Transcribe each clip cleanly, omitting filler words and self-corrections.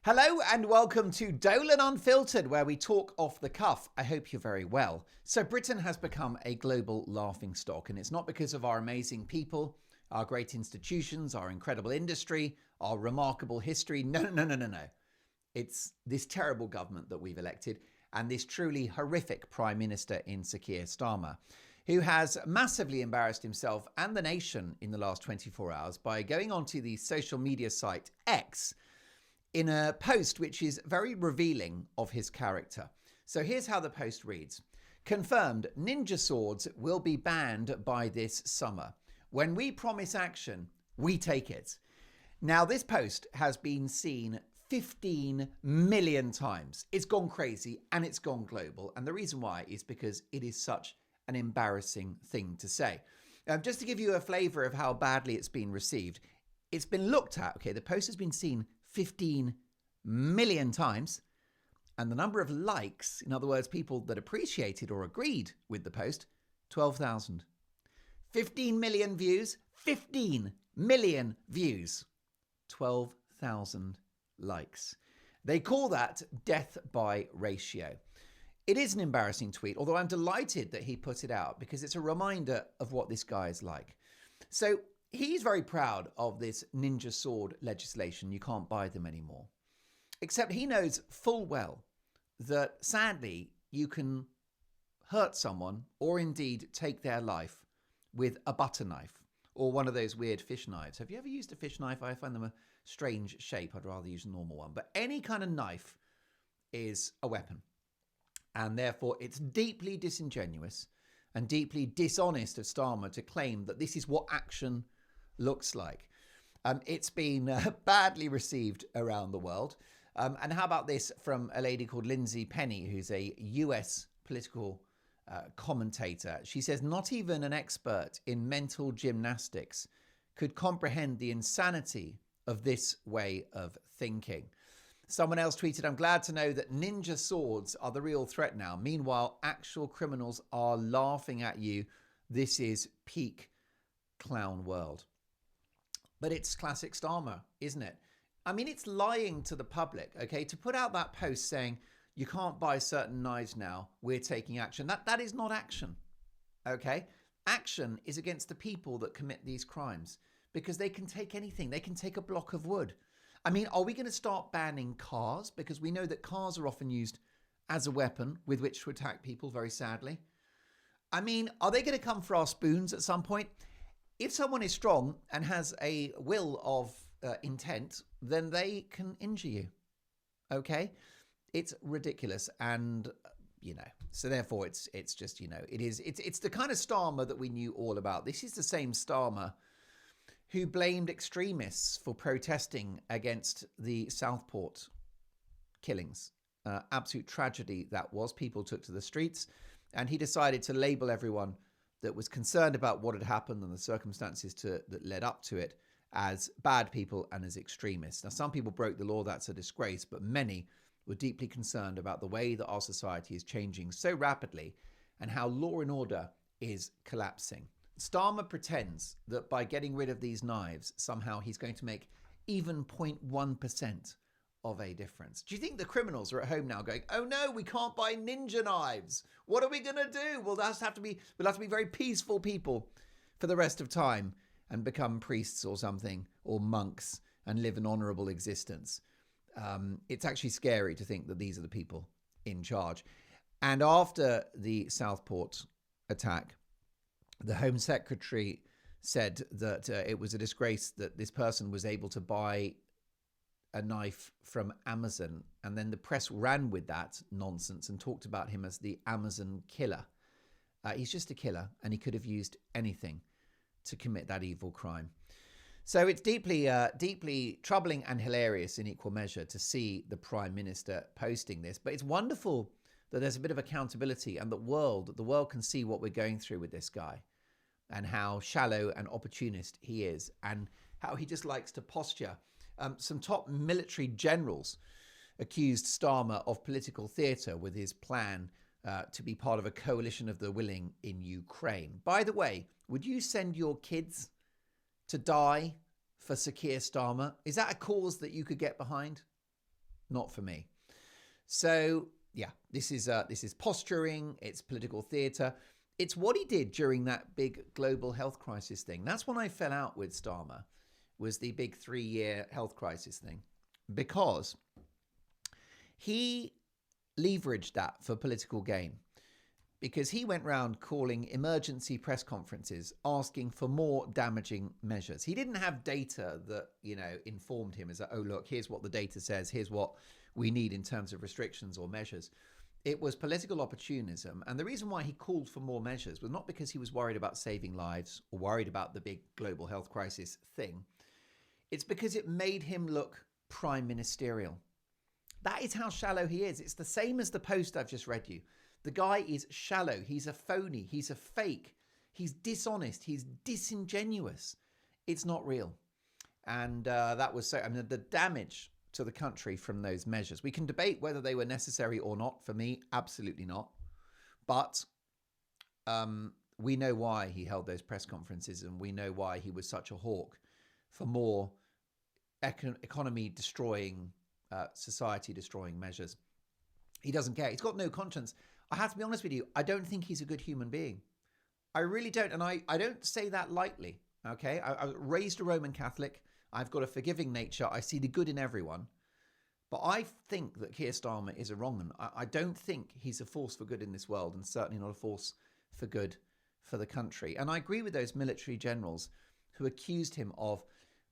Hello and welcome to Dolan Unfiltered, where we talk off the cuff. I hope you're very well. So Britain has become a global laughingstock, and it's not because of our amazing people, our great institutions, our incredible industry, our remarkable history. No. It's this terrible government that we've elected and this truly horrific Prime Minister in Sir Keir Starmer, who has massively embarrassed himself and the nation in the last 24 hours by going onto the social media site X in a post which is very revealing of his character. So here's how the post reads. Confirmed, ninja swords will be banned by this summer. When we promise action, we take it. Now, this post has been seen 15 million times. It's gone crazy and it's gone global. And the reason why is because it is such an embarrassing thing to say. Just to give you a flavour of how badly it's been received, it's been looked at. Okay, the post has been seen 15 million times, and the number of likes, in other words, people that appreciated or agreed with the post, 12,000. 15 million views, 15 million views, 12,000 likes. They call that death by ratio. It is an embarrassing tweet, although I'm delighted that he put it out because it's a reminder of what this guy is like. So he's very proud of this ninja sword legislation. You can't buy them anymore. Except he knows full well that sadly you can hurt someone or indeed take their life with a butter knife or one of those weird fish knives. Have you ever used a fish knife? I find them a strange shape. I'd rather use a normal one. But any kind of knife is a weapon. And therefore it's deeply disingenuous and deeply dishonest of Starmer to claim that this is what action looks like. It's been badly received around the world. And how about this from a lady called Lindsay Penny, who's a US political commentator? She says, not even an expert in mental gymnastics could comprehend the insanity of this way of thinking. Someone else tweeted, I'm glad to know that ninja swords are the real threat now. Meanwhile, actual criminals are laughing at you. This is peak clown world. But it's classic Starmer, isn't it? I mean, it's lying to the public, okay? To put out that post saying, you can't buy certain knives now, we're taking action. That is not action, okay? Action is against the people that commit these crimes because they can take anything. They can take a block of wood. I mean, are we going to start banning cars? Because we know that cars are often used as a weapon with which to attack people, very sadly. I mean, are they going to come for our spoons at some point? If someone is strong and has a will of intent, then they can injure you. Okay? It's ridiculous. And, so therefore it's just, it's the kind of Starmer that we knew all about. This is the same Starmer who blamed extremists for protesting against the Southport killings. Absolute tragedy that was. People took to the streets and he decided to label everyone that was concerned about what had happened and the circumstances that led up to it as bad people and as extremists. Now, some people broke the law, that's a disgrace, but many were deeply concerned about the way that our society is changing so rapidly and how law and order is collapsing. Starmer pretends that by getting rid of these knives, somehow he's going to make even 0.1% of a difference. Do you think the criminals are at home now going, oh no, we can't buy ninja knives. What are we going to do? We'll have to be very peaceful people for the rest of time and become priests or something, or monks, and live an honourable existence. It's actually scary to think that these are the people in charge. And after the Southport attack, the Home Secretary said that it was a disgrace that this person was able to buy a knife from Amazon, and then the press ran with that nonsense and talked about him as the Amazon killer. He's just a killer, and he could have used anything to commit that evil crime. So it's deeply troubling and hilarious in equal measure to see the Prime Minister posting this. But it's wonderful that there's a bit of accountability and the world can see what we're going through with this guy and how shallow and opportunist he is and how he just likes to posture. Some top military generals accused Starmer of political theatre with his plan to be part of a coalition of the willing in Ukraine. By the way, would you send your kids to die for Sir Keir Starmer? Is that a cause that you could get behind? Not for me. So yeah, this is posturing. It's political theatre. It's what he did during that big global health crisis thing. That's when I fell out with Starmer, was the big 3-year health crisis thing, because he leveraged that for political gain. Because he went round calling emergency press conferences, asking for more damaging measures. He didn't have data that, informed him as, oh, look, here's what the data says, here's what we need in terms of restrictions or measures. It was political opportunism. And the reason why he called for more measures was not because he was worried about saving lives or worried about the big global health crisis thing. It's because it made him look prime ministerial. That is how shallow he is. It's the same as the post I've just read you. The guy is shallow. He's a phony. He's a fake. He's dishonest. He's disingenuous. It's not real. And that was the damage to the country from those measures. We can debate whether they were necessary or not. For me, absolutely not. But we know why he held those press conferences, and we know why he was such a hawk for more economy-destroying, society-destroying measures. He doesn't care. He's got no conscience. I have to be honest with you. I don't think he's a good human being. I really don't. And I don't say that lightly. Okay. I was raised a Roman Catholic. I've got a forgiving nature. I see the good in everyone. But I think that Keir Starmer is a wrong one. I don't think he's a force for good in this world, and certainly not a force for good for the country. And I agree with those military generals who accused him of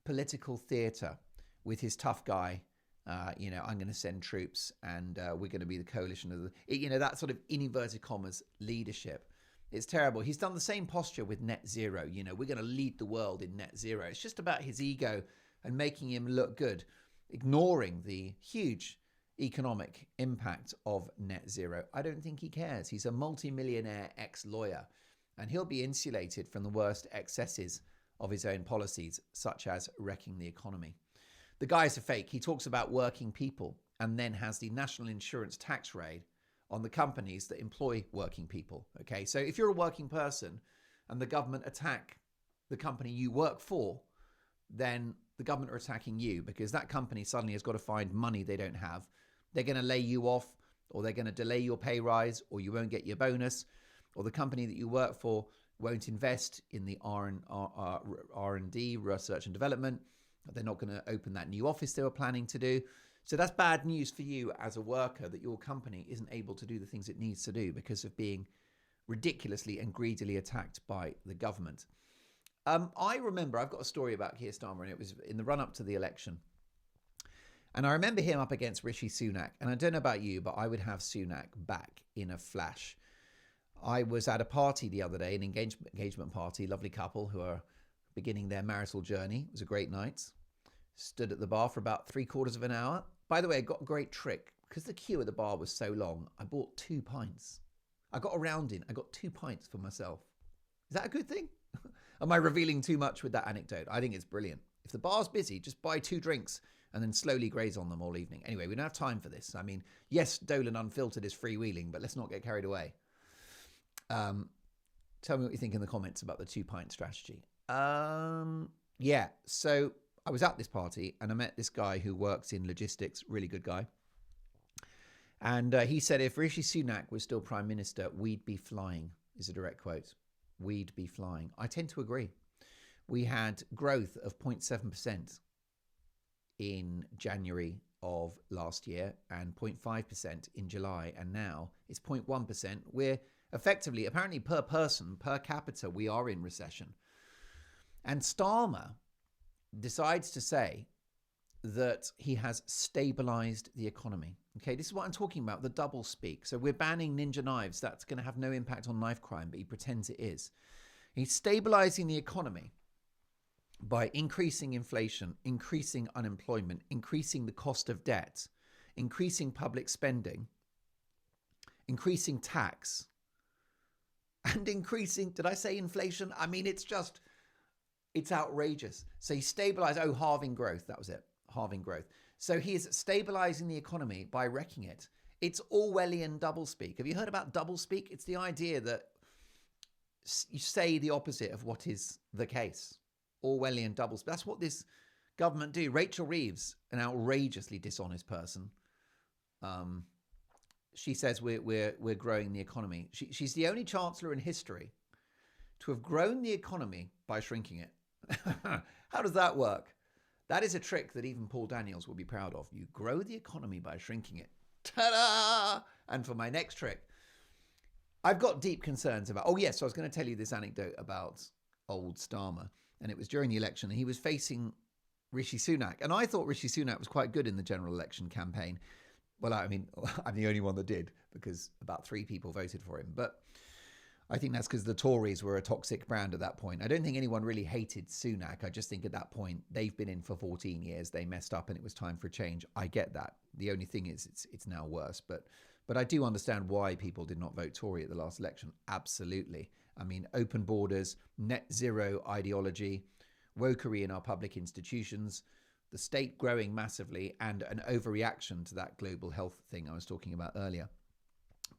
political theatre with his tough guy. I'm going to send troops, and we're going to be the coalition of that sort of, in inverted commas, leadership. It's terrible. He's done the same posture with net zero. We're going to lead the world in net zero. It's just about his ego and making him look good, ignoring the huge economic impact of net zero. I don't think he cares. He's a multi-millionaire ex-lawyer, and he'll be insulated from the worst excesses of his own policies, such as wrecking the economy. The guy's a fake. He talks about working people and then has the national insurance tax raid on the companies that employ working people. Okay, so if you're a working person and the government attack the company you work for, then the government are attacking you, because that company suddenly has got to find money they don't have. They're going to lay you off, or they're going to delay your pay rise, or you won't get your bonus, or the company that you work for won't invest in the R&D, research and development. They're not going to open that new office they were planning to do. So that's bad news for you as a worker, that your company isn't able to do the things it needs to do because of being ridiculously and greedily attacked by the government. I remember, I've got a story about Keir Starmer, and it was in the run-up to the election. And I remember him up against Rishi Sunak. And I don't know about you, but I would have Sunak back in a flash. I was at a party the other day, an engagement party, lovely couple who are beginning their marital journey. It was a great night. Stood at the bar for about 3/4 of an hour. By the way, I got a great trick. Because the queue at the bar was so long, I bought 2 pints. I got a round in. I got 2 pints for myself. Is that a good thing? Am I revealing too much with that anecdote? I think it's brilliant. If the bar's busy, just buy 2 drinks and then slowly graze on them all evening. Anyway, we don't have time for this. I mean, yes, Dolan Unfiltered is freewheeling, but let's not get carried away. Tell me what you think in the comments about the 2-pint strategy. Yeah, so I was at this party and I met this guy who works in logistics, really good guy. And he said, if Rishi Sunak was still Prime Minister, we'd be flying, is a direct quote. We'd be flying. I tend to agree. We had growth of 0.7% in January of last year and 0.5% in July. And now it's 0.1%. We're effectively, apparently per person, per capita, we are in recession. And Starmer decides to say that he has stabilized the economy. Okay, this is what I'm talking about, the double speak. So we're banning ninja knives. That's going to have no impact on knife crime, but he pretends it is. He's stabilizing the economy by increasing inflation, increasing unemployment, increasing the cost of debt, increasing public spending, increasing tax, and increasing, did I say inflation? I mean, it's outrageous. So he stabilized, halving growth. That was it, halving growth. So he is stabilizing the economy by wrecking it. It's Orwellian doublespeak. Have you heard about doublespeak? It's the idea that you say the opposite of what is the case. Orwellian doublespeak. That's what this government do. Rachel Reeves, an outrageously dishonest person, She says we're growing the economy. She's the only chancellor in history to have grown the economy by shrinking it. How does that work? That is a trick that even Paul Daniels will be proud of. You grow the economy by shrinking it. Ta-da! And for my next trick, I've got deep concerns about... Oh, yes, so I was going to tell you this anecdote about old Starmer. And it was during the election. And he was facing Rishi Sunak. And I thought Rishi Sunak was quite good in the general election campaign. Well, I mean, I'm the only one that did, because about 3 people voted for him. But I think that's because the Tories were a toxic brand at that point. I don't think anyone really hated Sunak. I just think at that point, they've been in for 14 years. They messed up and it was time for a change. I get that. The only thing is it's now worse. But I do understand why people did not vote Tory at the last election. Absolutely. I mean, open borders, net zero ideology, wokery in our public institutions, the state growing massively, and an overreaction to that global health thing I was talking about earlier.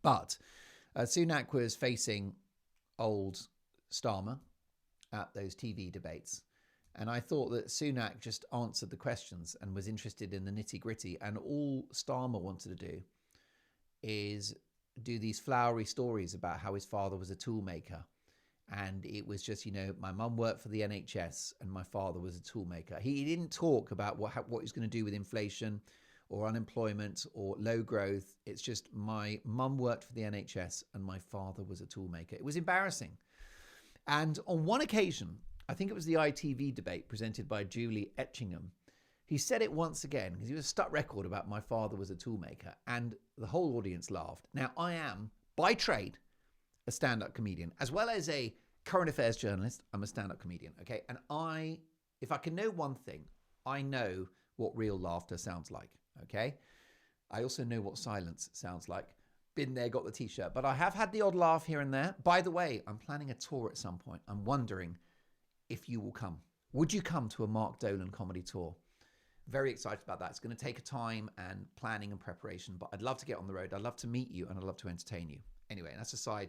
But Sunak was facing old Starmer at those TV debates. And I thought that Sunak just answered the questions and was interested in the nitty-gritty. And all Starmer wanted to do is do these flowery stories about how his father was a toolmaker. And it was just, my mum worked for the NHS and my father was a toolmaker. He didn't talk about what he was going to do with inflation or unemployment or low growth. It's just my mum worked for the NHS and my father was a toolmaker. It was embarrassing. And on one occasion, I think it was the ITV debate presented by Julie Etchingham, he said it once again because he was a stuck record about my father was a toolmaker, and the whole audience laughed. Now, I am, by trade, a stand-up comedian, as well as a current affairs journalist. I'm a stand-up comedian, okay? And if I can know one thing, I know what real laughter sounds like, okay? I also know what silence sounds like. Been there, got the t-shirt. But I have had the odd laugh here and there. By the way, I'm planning a tour at some point. I'm wondering if you will come. Would you come to a Mark Dolan comedy tour? Very excited about that. It's going to take time and planning and preparation, but I'd love to get on the road. I'd love to meet you and I'd love to entertain you. Anyway, that's a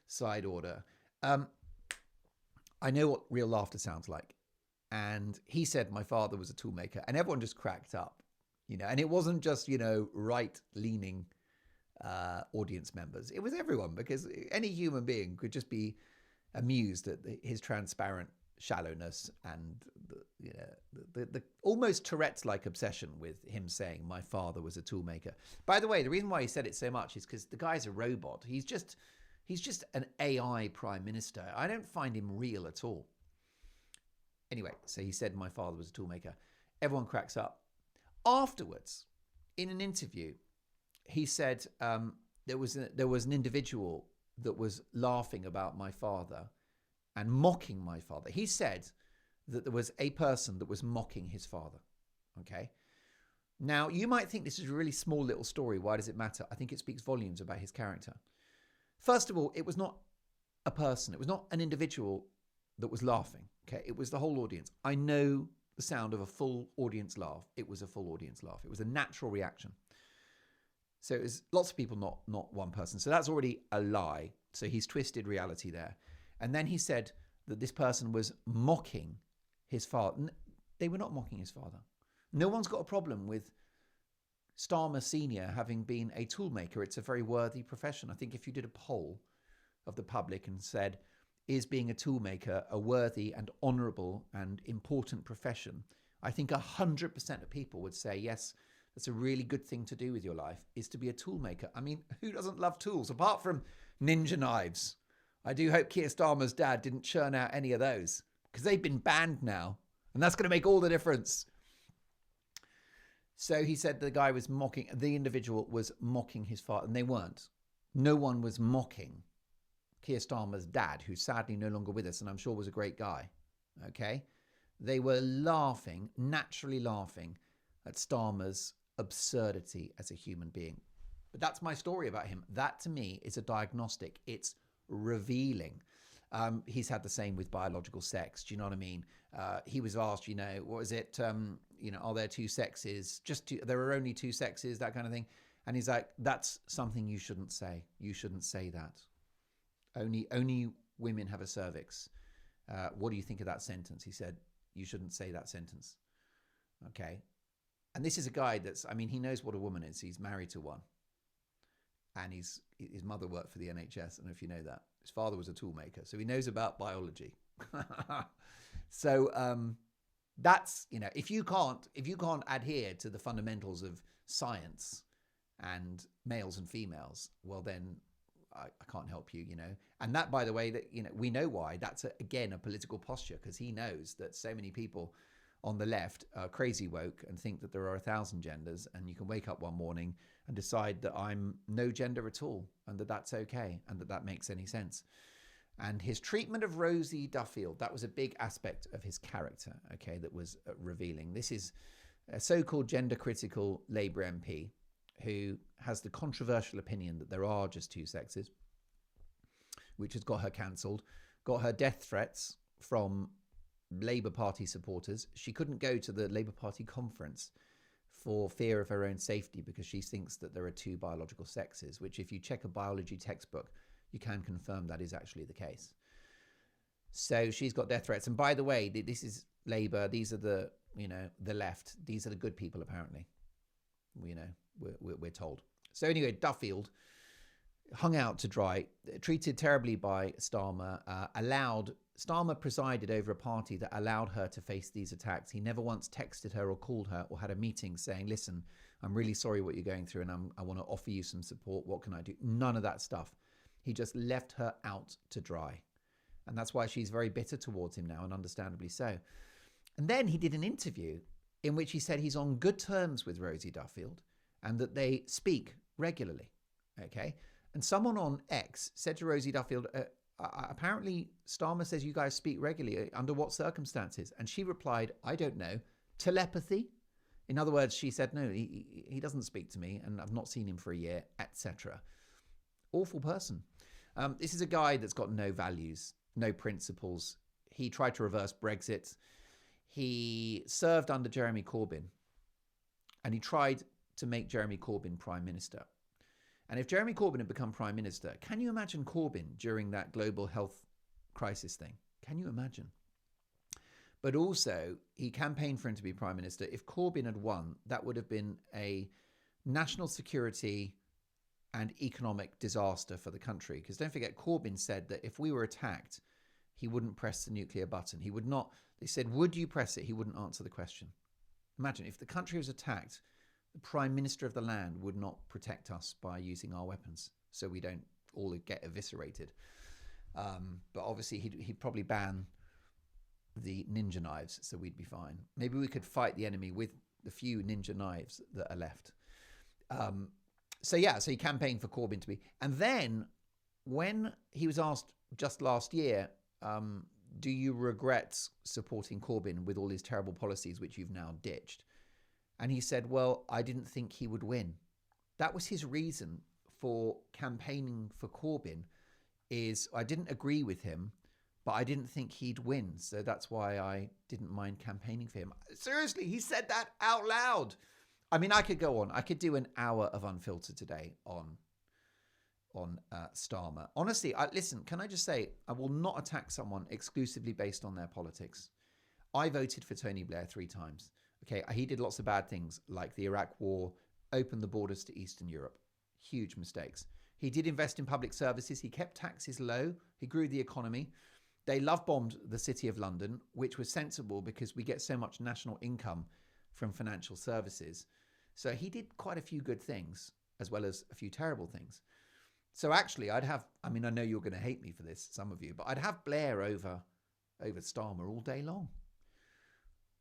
side order. I know what real laughter sounds like. And he said my father was a toolmaker, and everyone just cracked up, and it wasn't just, right-leaning audience members. It was everyone, because any human being could just be amused at his transparent shallowness and the almost Tourette's-like obsession with him saying my father was a toolmaker. By the way, the reason why he said it so much is because the guy's a robot. He's just an AI prime minister. I don't find him real at all. Anyway, so he said my father was a toolmaker. Everyone cracks up. Afterwards, in an interview, he said there was an individual that was laughing about my father and mocking my father. He said that there was a person that was mocking his father. Okay? Now, you might think this is a really small little story. Why does it matter? I think it speaks volumes about his character. First of all, it was not a person. It was not an individual that was laughing. Okay? It was the whole audience. I know the sound of a full audience laugh. It was a full audience laugh. It was a natural reaction. So it was lots of people, not one person. So that's already a lie. So he's twisted reality there. And then he said that this person was mocking his father. They were not mocking his father. No one's got a problem with Starmer Senior having been a toolmaker. It's a very worthy profession. I think if you did a poll of the public and said, is being a toolmaker a worthy and honourable and important profession, I think 100% of people would say, yes, that's a really good thing to do with your life, is to be a toolmaker. I mean, who doesn't love tools, apart from ninja knives? I do hope Keir Starmer's dad didn't churn out any of those, because they've been banned now, and that's going to make all the difference. So he said the individual was mocking his father, and they weren't. No one was mocking Keir Starmer's dad, who's sadly no longer with us, and I'm sure was a great guy. Okay? They were laughing, naturally laughing, at Starmer's absurdity as a human being. But that's my story about him. That, to me, is a diagnostic. It's revealing. He's had the same with biological sex. Do you know what I mean? He was asked, what is it? Are there two sexes? There are only two sexes, that kind of thing. And he's like, that's something you shouldn't say. You shouldn't say that. Only women have a cervix. What do you think of that sentence? He said, you shouldn't say that sentence. Okay. And this is a guy that's, I mean, he knows what a woman is. He's married to one. And his mother worked for the NHS. I don't know if you know that. His father was a toolmaker. So he knows about biology. So that's, you know, if you can't adhere to the fundamentals of science and males and females, well, then I can't help you, you know. And that, by the way, that, you know, we know why. That's, again, a political posture, because he knows that so many people on the left are crazy woke and think that there are 1,000 genders, and you can wake up one morning and decide that I'm no gender at all, and that that's okay, and that that makes any sense. And his treatment of Rosie Duffield, that was a big aspect of his character, okay, that was revealing. This is a so-called gender-critical Labour MP who has the controversial opinion that there are just two sexes, which has got her cancelled, got her death threats from Labour Party supporters. She couldn't go to the Labour Party conference for fear of her own safety, because she thinks that there are two biological sexes, which, if you check a biology textbook, you can confirm that is actually the case. So she's got death threats. And by the way, this is Labour. These are the, you know, the left. These are the good people, apparently. You know, we're told. So anyway, Duffield hung out to dry, treated terribly by Starmer, Starmer presided over a party that allowed her to face these attacks. He never once texted her or called her or had a meeting saying, listen, I'm really sorry what you're going through, and I want to offer you some support. What can I do? None of that stuff. He just left her out to dry. And that's why she's very bitter towards him now, and understandably so. And then he did an interview in which he said he's on good terms with Rosie Duffield and that they speak regularly. Okay. And someone on X said to Rosie Duffield, apparently Starmer says you guys speak regularly. Under what circumstances? And she replied, I don't know. Telepathy? In other words, she said, no, he doesn't speak to me, and I've not seen him for a year, etc. Awful person. This is a guy that's got no values, no principles. He tried to reverse Brexit. He served under Jeremy Corbyn, and he tried to make Jeremy Corbyn Prime Minister. And if Jeremy Corbyn had become Prime Minister, can you imagine Corbyn during that global health crisis thing? Can you imagine? But also, he campaigned for him to be Prime Minister. If Corbyn had won, that would have been a national security and economic disaster for the country. Because don't forget, Corbyn said that if we were attacked, he wouldn't press the nuclear button. He would not. They said, would you press it? He wouldn't answer the question. Imagine if the country was attacked, the Prime Minister of the land would not protect us by using our weapons, so we don't all get eviscerated. But obviously, he'd probably ban the ninja knives, so we'd be fine. Maybe we could fight the enemy with the few ninja knives that are left. So he campaigned for Corbyn to be. And then when he was asked just last year, do you regret supporting Corbyn with all his terrible policies, which you've now ditched? And he said, well, I didn't think he would win. That was his reason for campaigning for Corbyn, is I didn't agree with him, but I didn't think he'd win. So that's why I didn't mind campaigning for him. Seriously, he said that out loud. I mean, I could go on. I could do an hour of Unfiltered today on Starmer. Honestly, listen, can I just say, I will not attack someone exclusively based on their politics. I voted for Tony Blair 3 times. Okay, he did lots of bad things, like the Iraq war, opened the borders to Eastern Europe. Huge mistakes. He did invest in public services. He kept taxes low. He grew the economy. They love-bombed the City of London, which was sensible because we get so much national income from financial services. So he did quite a few good things, as well as a few terrible things. So actually, I know you're going to hate me for this, some of you, but I'd have Blair over Starmer all day long.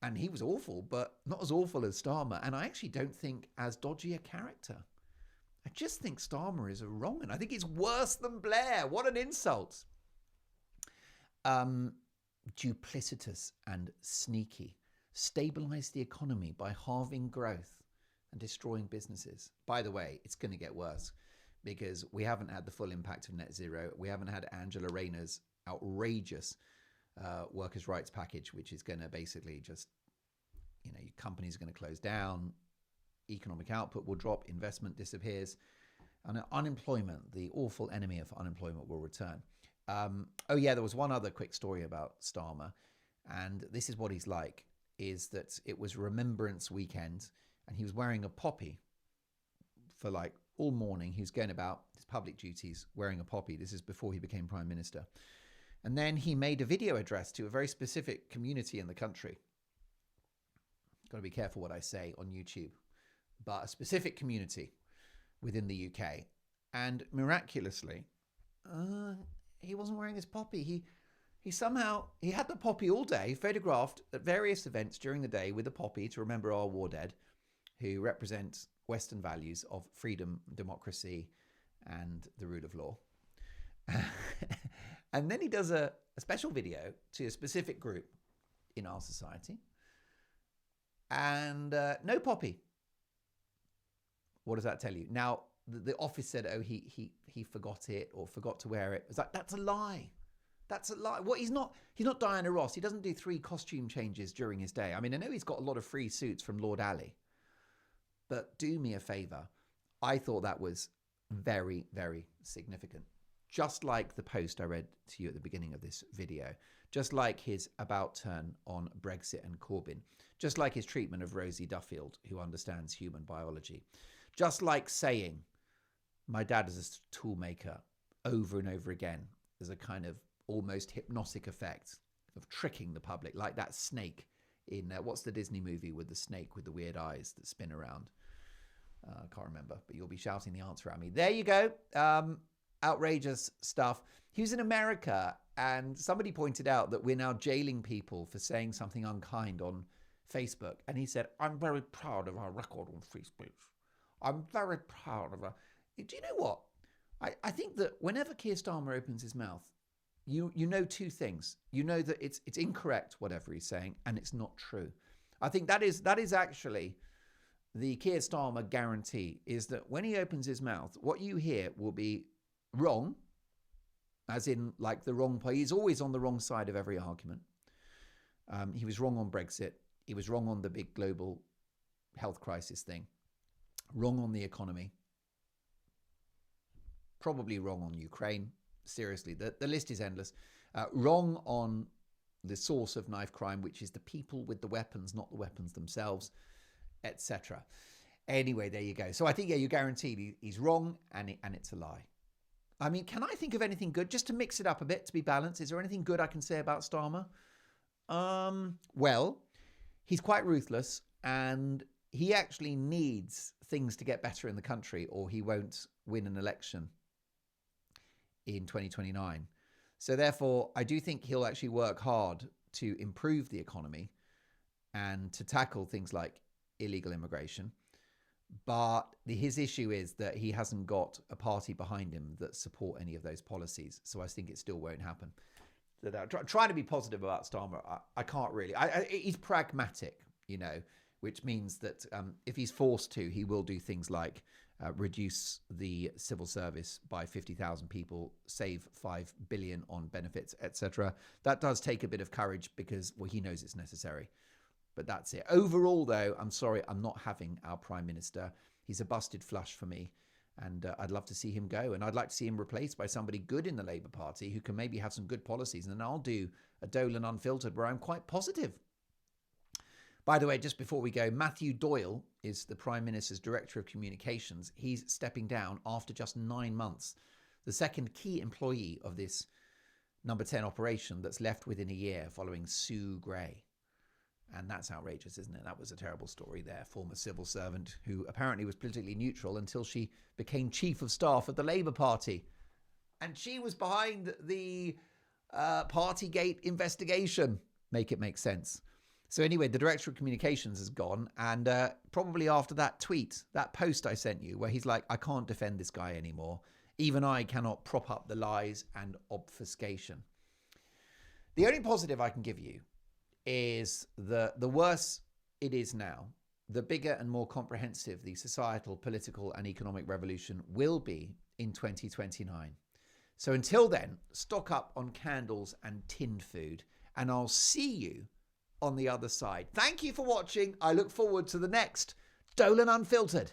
And he was awful, but not as awful as Starmer. And I actually don't think as dodgy a character. I just think Starmer is a wrong one. I think he's worse than Blair. What an insult. Duplicitous and sneaky. Stabilise the economy by halving growth and destroying businesses. By the way, it's going to get worse because we haven't had the full impact of net zero. We haven't had Angela Rayner's outrageous workers' rights package, which is going to basically just, companies are going to close down, economic output will drop, investment disappears, and unemployment, the awful enemy of unemployment, will return. There was one other quick story about Starmer, and this is what he's like, is that it was Remembrance Weekend, and he was wearing a poppy for like all morning. He was going about his public duties wearing a poppy. This is before he became Prime Minister. And then he made a video address to a very specific community in the country. Got to be careful what I say on YouTube, but a specific community within the UK. And miraculously, he wasn't wearing his poppy. He had the poppy all day, photographed at various events during the day with the poppy to remember our war dead, who represent Western values of freedom, democracy, and the rule of law. And then he does a special video to a specific group in our society, and no poppy. What does that tell you? Now, the office said, oh, he forgot it or forgot to wear it. It's like, that's a lie. That's a lie. What, he's not Diana Ross. He doesn't do 3 costume changes during his day. I mean, I know he's got a lot of free suits from Lord Ali, but do me a favor. I thought that was very, very significant. Just like the post I read to you at the beginning of this video, just like his about turn on Brexit and Corbyn, just like his treatment of Rosie Duffield, who understands human biology, just like saying, my dad is a tool maker over and over again as a kind of almost hypnotic effect of tricking the public, like that snake in, what's the Disney movie with the snake with the weird eyes that spin around? I can't remember, but you'll be shouting the answer at me. There you go. Outrageous stuff. He was in America, and somebody pointed out that we're now jailing people for saying something unkind on Facebook. And he said, I'm very proud of our record on Facebook. I'm very proud of our... Do you know what? I think that whenever Keir Starmer opens his mouth, you know 2 things. You know that it's incorrect, whatever he's saying, and it's not true. I think that is actually the Keir Starmer guarantee, is that when he opens his mouth, what you hear will be wrong, as in like the wrong part. He's always on the wrong side of every argument. He was wrong on Brexit. He was wrong on the big global health crisis thing. Wrong on the economy. Probably wrong on Ukraine. Seriously, the list is endless. Wrong on the source of knife crime, which is the people with the weapons, not the weapons themselves, etc. Anyway, there you go. So I think, yeah, you're guaranteed he's wrong, and it's a lie. I mean, can I think of anything good, just to mix it up a bit, to be balanced? Is there anything good I can say about Starmer? Well, he's quite ruthless, and he actually needs things to get better in the country, or he won't win an election in 2029. So therefore, I do think he'll actually work hard to improve the economy and to tackle things like illegal immigration. But his issue is that he hasn't got a party behind him that support any of those policies. So I think it still won't happen. So trying to be positive about Starmer, I can't really. He's pragmatic, which means that if he's forced to, he will do things like reduce the civil service by 50,000 people, save 5 billion on benefits, etc. That does take a bit of courage because, well, he knows it's necessary. But that's it. Overall, though, I'm sorry, I'm not having our Prime Minister. He's a busted flush for me. And I'd love to see him go. And I'd like to see him replaced by somebody good in the Labour Party who can maybe have some good policies. And then I'll do a Dolan Unfiltered where I'm quite positive. By the way, just before we go, Matthew Doyle is the Prime Minister's Director of Communications. He's stepping down after just 9 months. The second key employee of this number 10 operation that's left within a year following Sue Gray. And that's outrageous, isn't it? That was a terrible story there. Former civil servant who apparently was politically neutral until she became chief of staff of the Labour Party. And she was behind the Partygate investigation. Make it make sense. So anyway, the Director of Communications has gone. And probably after that tweet, that post I sent you, where he's like, I can't defend this guy anymore. Even I cannot prop up the lies and obfuscation. The only positive I can give you is the worse it is now, the bigger and more comprehensive the societal, political and economic revolution will be in 2029. So until then, stock up on candles and tinned food, and I'll see you on the other side. Thank you for watching. I look forward to the next Dolan Unfiltered.